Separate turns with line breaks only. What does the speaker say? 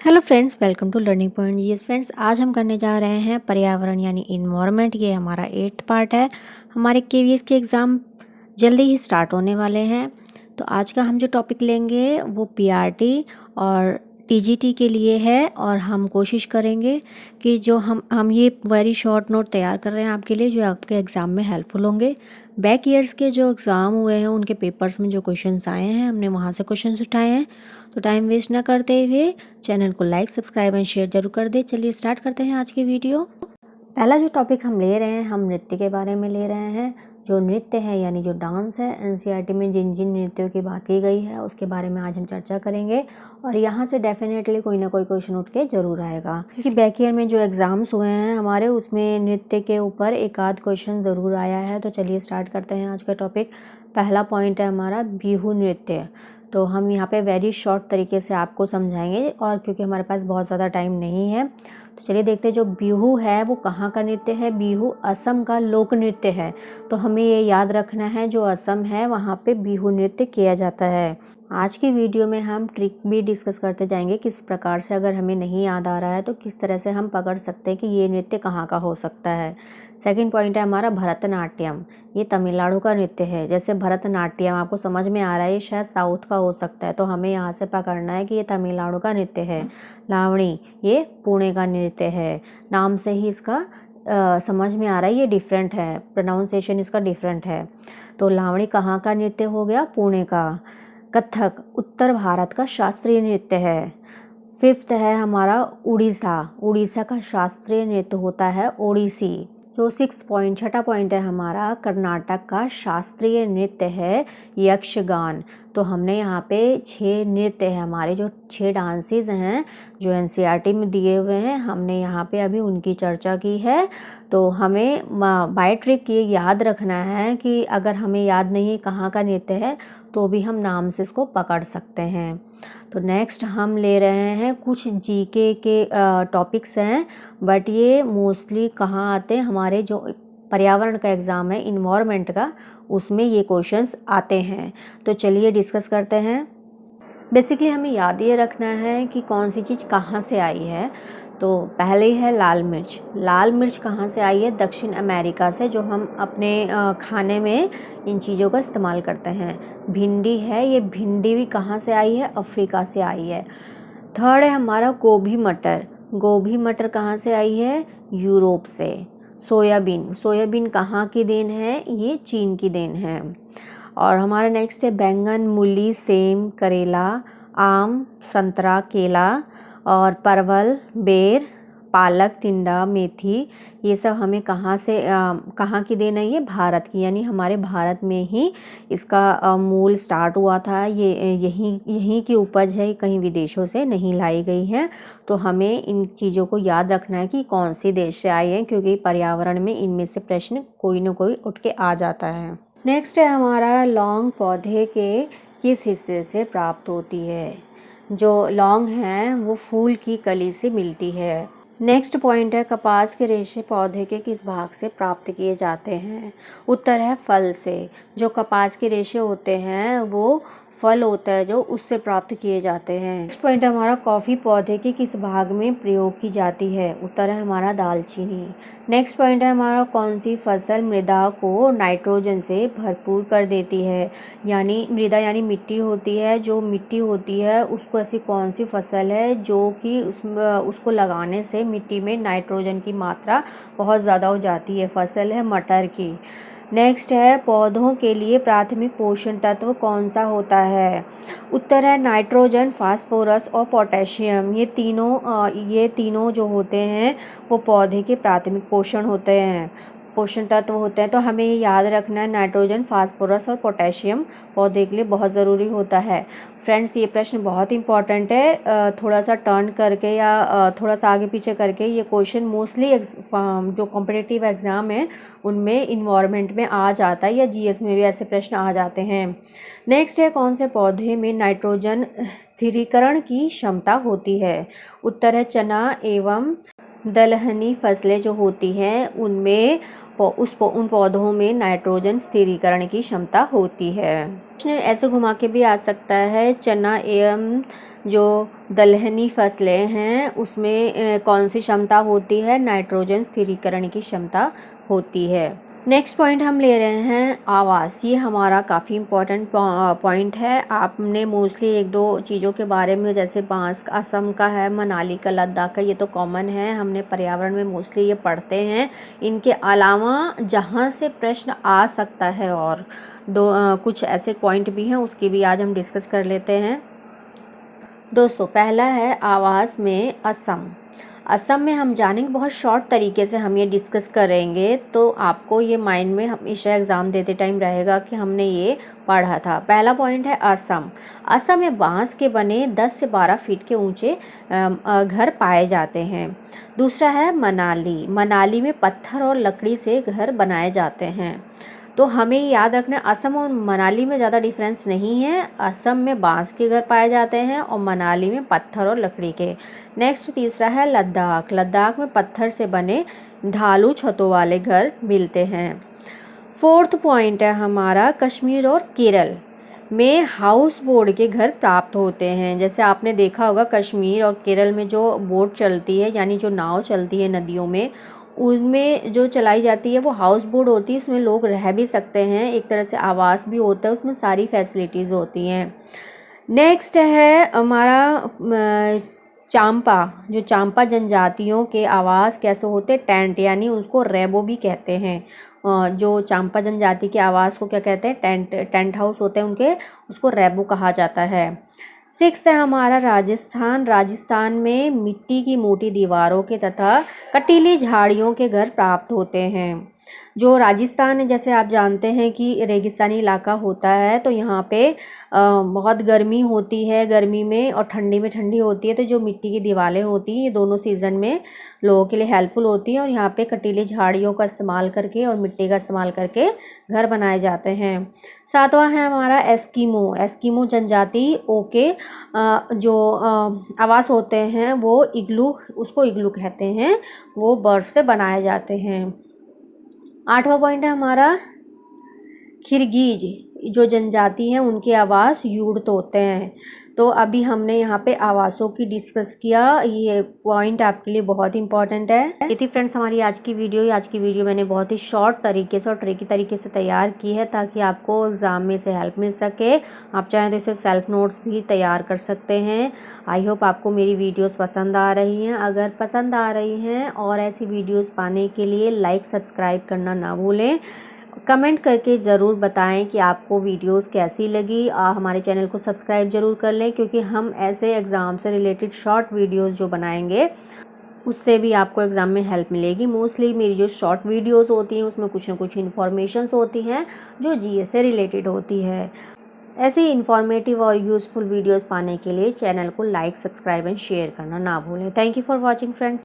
Hello friends, welcome to learning point. ये friends, आज हम करने जा रहे हैं पर्यावरण यानी इन्वायरमेंट। ये हमारा 8th पार्ट है। हमारे केवीएस के एग्ज़ाम जल्दी ही स्टार्ट होने वाले हैं। तो आज का हम जो टॉपिक लेंगे वो पीआरटी और टीजीटी के लिए है, और हम कोशिश करेंगे कि जो हम ये वेरी शॉर्ट नोट तैयार कर रहे हैं आपके लिए, जो आपके एग्ज़ाम में हेल्पफुल होंगे। बैक ईयर्स के जो एग्ज़ाम हुए हैं उनके पेपर्स में जो क्वेश्चंस आए हैं, हमने वहाँ से क्वेश्चंस उठाए हैं। तो टाइम वेस्ट ना करते हुए चैनल को लाइक, सब्सक्राइब एंड शेयर जरूर कर दे। चलिए स्टार्ट करते हैं आज की वीडियो। पहला जो टॉपिक हम ले रहे हैं, हम नृत्य के बारे में ले रहे हैं। जो नृत्य है यानी जो डांस है, एनसीईआरटी में जिन जिन नृत्यों की बात की गई है उसके बारे में आज हम चर्चा करेंगे। और यहाँ से डेफिनेटली कोई ना कोई क्वेश्चन उठ के जरूर आएगा, क्योंकि बैक ईयर में जो एग्ज़ाम्स हुए हैं हमारे, उसमें नृत्य के ऊपर एक आध क्वेश्चन ज़रूर आया है। तो चलिए स्टार्ट करते हैं आज का टॉपिक। पहला पॉइंट है हमारा बिहू नृत्य। तो हम यहाँ पे वेरी शॉर्ट तरीके से आपको समझाएंगे, और क्योंकि हमारे पास बहुत ज़्यादा टाइम नहीं है तो चलिए देखते हैं। जो बिहू है वो कहाँ का नृत्य है। बिहू असम का लोक नृत्य है। तो हमें ये याद रखना है, जो असम है वहाँ पे बिहू नृत्य किया जाता है। आज की वीडियो में हम ट्रिक भी डिस्कस करते जाएंगे, किस प्रकार से अगर हमें नहीं याद आ रहा है तो किस तरह से हम पकड़ सकते हैं कि ये नृत्य कहाँ का हो सकता है। सेकंड पॉइंट है हमारा भरतनाट्यम। ये तमिलनाडु का नृत्य है। जैसे भरतनाट्यम आपको समझ में आ रहा है, ये शायद साउथ का हो सकता है, तो हमें यहाँ से पकड़ना है कि ये तमिलनाडु का नृत्य है। लावणी, ये पुणे का नृत्य है। नाम से ही इसका समझ में आ रहा है ये डिफरेंट है, प्रोनाउंसिएशन इसका डिफरेंट है। तो लावणी कहाँ का नृत्य हो गया? पुणे का। कथक उत्तर भारत का शास्त्रीय नृत्य है। फिफ्थ है हमारा उड़ीसा। उड़ीसा का शास्त्रीय नृत्य होता है ओडिसी। जो छठा पॉइंट है हमारा, कर्नाटक का शास्त्रीय नृत्य है यक्षगान। तो हमने यहाँ पे 6 नृत्य है हमारे, जो 6 डांसेस हैं जो एनसीईआरटी में दिए हुए हैं, हमने यहाँ पे अभी उनकी चर्चा की है। तो हमें बाय ट्रिक ये याद रखना है कि अगर हमें याद नहीं कहाँ का नृत्य है तो भी हम नाम से इसको पकड़ सकते हैं। तो नेक्स्ट हम ले रहे हैं कुछ जीके के टॉपिक्स हैं, बट ये मोस्टली कहाँ आते हैं, हमारे जो पर्यावरण का एग्ज़ाम है इन्वायरमेंट का, उसमें ये क्वेश्चंस आते हैं। तो चलिए डिस्कस करते हैं। बेसिकली हमें याद ये रखना है कि कौन सी चीज़ कहाँ से आई है। तो पहले है लाल मिर्च। लाल मिर्च कहाँ से आई है? दक्षिण अमेरिका से, जो हम अपने खाने में इन चीज़ों का इस्तेमाल करते हैं। भिंडी है, ये भिंडी भी कहाँ से आई है? अफ्रीका से आई है। थर्ड है हमारा गोभी मटर। गोभी मटर कहाँ से आई है? यूरोप से। सोयाबीन, सोयाबीन कहाँ की देन है? ये चीन की देन है। और हमारा नेक्स्ट है बैंगन, मूली, सेम, करेला, आम, संतरा, केला, और परवल, बेर, पालक, टिंडा, मेथी। ये सब हमें कहाँ की देन है? ये भारत की, यानी हमारे भारत में ही इसका मूल स्टार्ट हुआ था। ये यहीं की उपज है, कहीं विदेशों से नहीं लाई गई है। तो हमें इन चीज़ों को याद रखना है कि कौन सी देश से आई है, क्योंकि पर्यावरण में इनमें से प्रश्न कोई ना कोई उठ के आ जाता है। नेक्स्ट है हमारा लौंग पौधे के किस हिस्से से प्राप्त होती है? जो लौंग है वो फूल की कली से मिलती है। नेक्स्ट पॉइंट है कपास के रेशे पौधे के किस भाग से प्राप्त किए जाते हैं? उत्तर है फल से। जो कपास के रेशे होते हैं वो फल होता है जो उससे प्राप्त किए जाते हैं। नेक्स्ट पॉइंट है हमारा कॉफ़ी पौधे के किस भाग में प्रयोग की जाती है? उत्तर है हमारा दालचीनी। नेक्स्ट पॉइंट है हमारा कौन सी फसल मृदा को नाइट्रोजन से भरपूर कर देती है? यानी मृदा यानी मिट्टी होती है, जो मिट्टी होती है उसको ऐसी कौन सी फसल है जो कि उसको लगाने से मिट्टी में नाइट्रोजन की मात्रा बहुत ज़्यादा हो जाती है? फसल है मटर की। नेक्स्ट है पौधों के लिए प्राथमिक पोषण तत्व कौन सा होता है? उत्तर है नाइट्रोजन, फास्फोरस और पोटेशियम। ये तीनों जो होते हैं वो पौधे के प्राथमिक पोषण तत्व होते हैं। तो हमें ये याद रखना है, नाइट्रोजन, फास्फोरस और पोटेशियम पौधे के लिए बहुत ज़रूरी होता है। फ्रेंड्स, ये प्रश्न बहुत इंपॉर्टेंट है। थोड़ा सा टर्न करके या थोड़ा सा आगे पीछे करके ये क्वेश्चन मोस्टली जो कॉम्पिटिटिव एग्ज़ाम है उनमें इन्वायरमेंट में आ जाता है, या जीएस में भी ऐसे प्रश्न आ जाते हैं। नेक्स्ट है कौन से पौधे में नाइट्रोजन स्थिरीकरण की क्षमता होती है? उत्तर है चना एवं दलहनी फसलें जो होती हैं उनमें उन पौधों में नाइट्रोजन स्थिरीकरण की क्षमता होती है। ऐसे घुमा के भी आ सकता है, चना एवं जो दलहनी फसलें हैं उसमें कौन सी क्षमता होती है, नाइट्रोजन स्थिरीकरण की क्षमता होती है। नेक्स्ट पॉइंट हम ले रहे हैं आवास। ये हमारा काफ़ी इम्पोर्टेंट पॉइंट है। आपने मोस्टली एक दो चीज़ों के बारे में, जैसे बांस असम का है, मनाली का, लद्दाख का, ये तो कॉमन है, हमने पर्यावरण में मोस्टली ये पढ़ते हैं। इनके अलावा जहाँ से प्रश्न आ सकता है और कुछ ऐसे पॉइंट भी हैं, उसकी भी आज हम डिस्कस कर लेते हैं। दोस्तों, पहला है आवास में असम। असम में हम जानेंगे, बहुत शॉर्ट तरीके से हम ये डिस्कस करेंगे, तो आपको ये माइंड में हमेशा एग्ज़ाम देते टाइम रहेगा कि हमने ये पढ़ा था। पहला पॉइंट है असम। असम में बांस के बने 10 से 12 फीट के ऊंचे घर पाए जाते हैं। दूसरा है मनाली। मनाली में पत्थर और लकड़ी से घर बनाए जाते हैं। तो हमें याद रखना, असम और मनाली में ज़्यादा डिफरेंस नहीं है। असम में बांस के घर पाए जाते हैं और मनाली में पत्थर और लकड़ी के। नेक्स्ट तीसरा है लद्दाख। लद्दाख में पत्थर से बने ढालू छतों वाले घर मिलते हैं। फोर्थ पॉइंट है हमारा कश्मीर और केरल में हाउस बोट के घर प्राप्त होते हैं। जैसे आपने देखा होगा कश्मीर और केरल में जो बोट चलती है, यानी जो नाव चलती है नदियों में, उनमें जो चलाई जाती है वो हाउस बोट होती है। उसमें लोग रह भी सकते हैं, एक तरह से आवास भी होता है, उसमें सारी फैसिलिटीज़ होती हैं। नेक्स्ट है हमारा चांपा। जो चांपा जनजातियों के आवास कैसे होते हैं, टेंट, यानी उसको रेबो भी कहते हैं। जो चांपा जनजाति के आवास को क्या कहते हैं, टेंट हाउस होते हैं उनके, उसको रेबो कहा जाता है। सिक्स्थ है हमारा राजस्थान। राजस्थान में मिट्टी की मोटी दीवारों के तथा कटीली झाड़ियों के घर प्राप्त होते हैं। जो राजस्थान है, जैसे आप जानते हैं कि रेगिस्तानी इलाका होता है, तो यहाँ पे बहुत गर्मी होती है गर्मी में, और ठंडी में ठंडी होती है। तो जो मिट्टी की दीवारें होती हैं ये दोनों सीज़न में लोगों के लिए हेल्पफुल होती हैं, और यहाँ पे कटीली झाड़ियों का इस्तेमाल करके और मिट्टी का इस्तेमाल करके घर बनाए जाते हैं। सातवां है हमारा एस्किमो। एस्किमो जनजाति ओके जो आवास होते हैं वो इग्लू, उसको इग्लू कहते हैं, वो बर्फ से बनाए जाते हैं। आठवां पॉइंट है हमारा किर्गिज। जो जनजाति हैं उनके आवास यूर्ट होते हैं। तो अभी हमने यहाँ पे आवासों की डिस्कस किया, ये पॉइंट आपके लिए बहुत इंपॉर्टेंट है। ये थी फ्रेंड्स हमारी आज की वीडियो। आज की वीडियो मैंने बहुत ही शॉर्ट तरीके से और ट्रिकी तरीके से तैयार की है, ताकि आपको एग्ज़ाम में से हेल्प मिल सके। आप चाहें तो इसे सेल्फ नोट्स भी तैयार कर सकते हैं। आई होप आपको मेरी वीडियोस पसंद आ रही हैं। अगर पसंद आ रही हैं और ऐसी वीडियोस पाने के लिए लाइक सब्सक्राइब करना ना भूलें। कमेंट करके ज़रूर बताएं कि आपको वीडियोस कैसी लगी। हमारे चैनल को सब्सक्राइब ज़रूर कर लें, क्योंकि हम ऐसे एग्ज़ाम से रिलेटेड शॉर्ट वीडियोस जो बनाएंगे उससे भी आपको एग्ज़ाम में हेल्प मिलेगी। मोस्टली मेरी जो शॉर्ट वीडियोस होती हैं उसमें कुछ ना कुछ इन्फॉर्मेशंस होती हैं जो जीएस से रिलेटेड होती है। ऐसे ही इन्फॉर्मेटिव और यूज़फुल वीडियोज़ पाने के लिए चैनल को लाइक, सब्सक्राइब एंड शेयर करना ना भूलें। Thank you for watching friends.